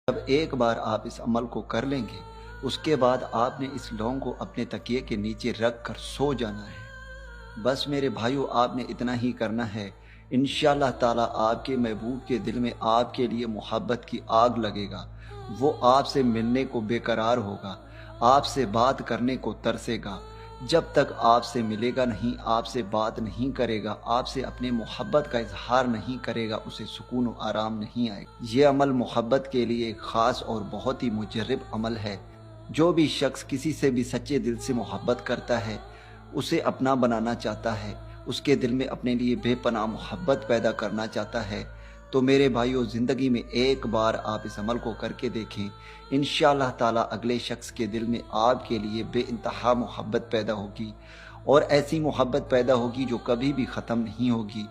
جب ایک بار آپ اس عمل کو کر لیں گے، اس کے بعد آپ نے اس لونگ کو اپنے تکیے کے نیچے رکھ کر سو جانا ہے۔ بس میرے بھائیو، آپ نے اتنا ہی کرنا ہے۔ انشاءاللہ تعالیٰ آپ کے محبوب کے دل میں آپ کے لیے محبت کی آگ لگے گا۔ وہ آپ سے ملنے کو بے قرار ہوگا، آپ سے بات کرنے کو ترسے گا۔ جب تک آپ سے ملے گا نہیں، آپ سے بات نہیں کرے گا، آپ سے اپنے محبت کا اظہار نہیں کرے گا، اسے سکون و آرام نہیں آئے گا۔ یہ عمل محبت کے لیے ایک خاص اور بہت ہی مجرب عمل ہے۔ جو بھی شخص کسی سے بھی سچے دل سے محبت کرتا ہے، اسے اپنا بنانا چاہتا ہے، اس کے دل میں اپنے لیے بے پناہ محبت پیدا کرنا چاہتا ہے، تو میرے بھائیوں، زندگی میں ایک بار آپ اس عمل کو کر کے دیکھیں۔ انشاءاللہ تعالیٰ اگلے شخص کے دل میں آپ کے لیے بے انتہا محبت پیدا ہوگی، اور ایسی محبت پیدا ہوگی جو کبھی بھی ختم نہیں ہوگی۔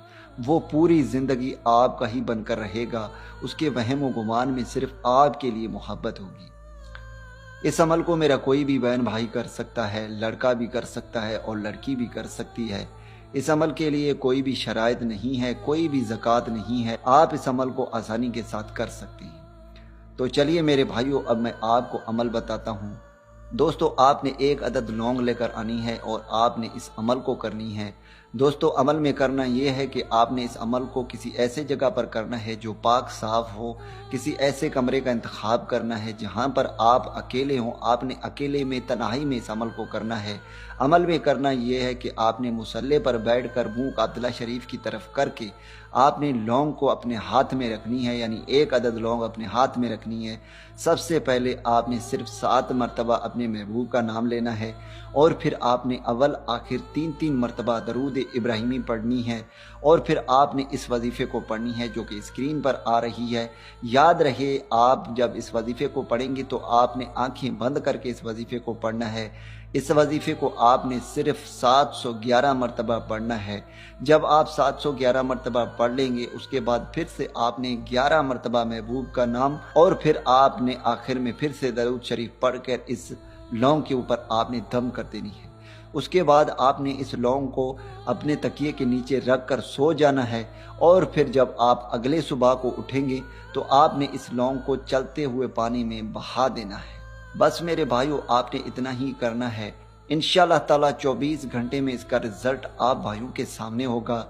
وہ پوری زندگی آپ کا ہی بن کر رہے گا، اس کے وہم و گمان میں صرف آپ کے لیے محبت ہوگی۔ اس عمل کو میرا کوئی بھی بہن بھائی کر سکتا ہے، لڑکا بھی کر سکتا ہے اور لڑکی بھی کر سکتی ہے۔ اس عمل کے لیے کوئی بھی شرائط نہیں ہے، کوئی بھی زکوٰۃ نہیں ہے، آپ اس عمل کو آسانی کے ساتھ کر سکتے ہیں۔ تو چلیے میرے بھائیوں، اب میں آپ کو عمل بتاتا ہوں۔ دوستو، آپ نے ایک عدد لونگ لے کر آنی ہے اور آپ نے اس عمل کو کرنی ہے۔ دوستو، عمل میں کرنا یہ ہے کہ آپ نے اس عمل کو کسی ایسے جگہ پر کرنا ہے جو پاک صاف ہو، کسی ایسے کمرے کا انتخاب کرنا ہے جہاں پر آپ اکیلے ہوں۔ آپ نے اکیلے میں، تنہائی میں اس عمل کو کرنا ہے۔ عمل میں کرنا یہ ہے کہ آپ نے مصلے پر بیٹھ کر منہ قابلہ شریف کی طرف کر کے آپ نے لونگ کو اپنے ہاتھ میں رکھنی ہے، یعنی ایک عدد لونگ اپنے ہاتھ میں رکھنی ہے۔ سب سے پہلے آپ نے صرف 7 مرتبہ اپنے محبوب کا نام لینا ہے، اور پھر آپ نے اول آخر 3 مرتبہ درود ابراہیمی پڑھنی ہے، اور پھر آپ نے اس وظیفے کو پڑھنی ہے جو کہ اسکرین پر آ رہی ہے۔ یاد رہے، آپ جب اس وظیفے کو پڑھیں گے تو آپ نے آنکھیں بند کر کے اس وظیفے کو پڑھنا ہے۔ اس وظیفے کو آپ نے صرف 711 مرتبہ پڑھنا ہے۔ جب آپ 711 مرتبہ پڑھ لیں گے، اس کے بعد پھر سے آپ نے 11 مرتبہ محبوب کا نام، اور پھر آپ نے آخر میں پھر سے درود شریف پڑھ کر اس لونگ کے اوپر آپ نے دم کر دینی ہے۔ اس کے بعد آپ نے اس لونگ کو اپنے تکیے کے نیچے رکھ کر سو جانا ہے، اور پھر جب آپ اگلے صبح کو اٹھیں گے تو آپ نے اس لونگ کو چلتے ہوئے پانی میں بہا دینا ہے۔ بس میرے بھائیوں، آپ نے اتنا ہی کرنا ہے۔ انشاءاللہ تعالیٰ 24 گھنٹے میں اس کا رزلٹ آپ بھائیوں کے سامنے ہوگا۔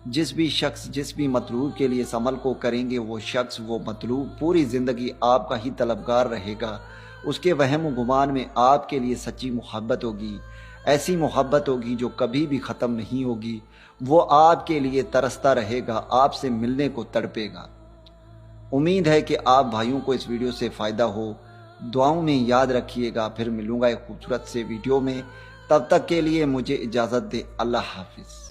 جس بھی شخص جس بھی مطلوب کے لیے اس عمل کو کریں گے، وہ شخص، وہ مطلوب پوری زندگی آپ کا ہی طلبگار رہے گا۔ اس کے وہم و گمان میں آپ کے لیے سچی محبت ہوگی، ایسی محبت ہوگی جو کبھی بھی ختم نہیں ہوگی۔ وہ آپ کے لیے ترستا رہے گا، آپ سے ملنے کو تڑپے گا۔ امید ہے کہ آپ بھائیوں کو اس ویڈیو سے فائدہ ہو۔ دعاؤں میں یاد رکھیے گا۔ پھر ملوں گا ایک خوبصورت سے ویڈیو میں، تب تک کے لیے مجھے اجازت دے۔ اللہ حافظ۔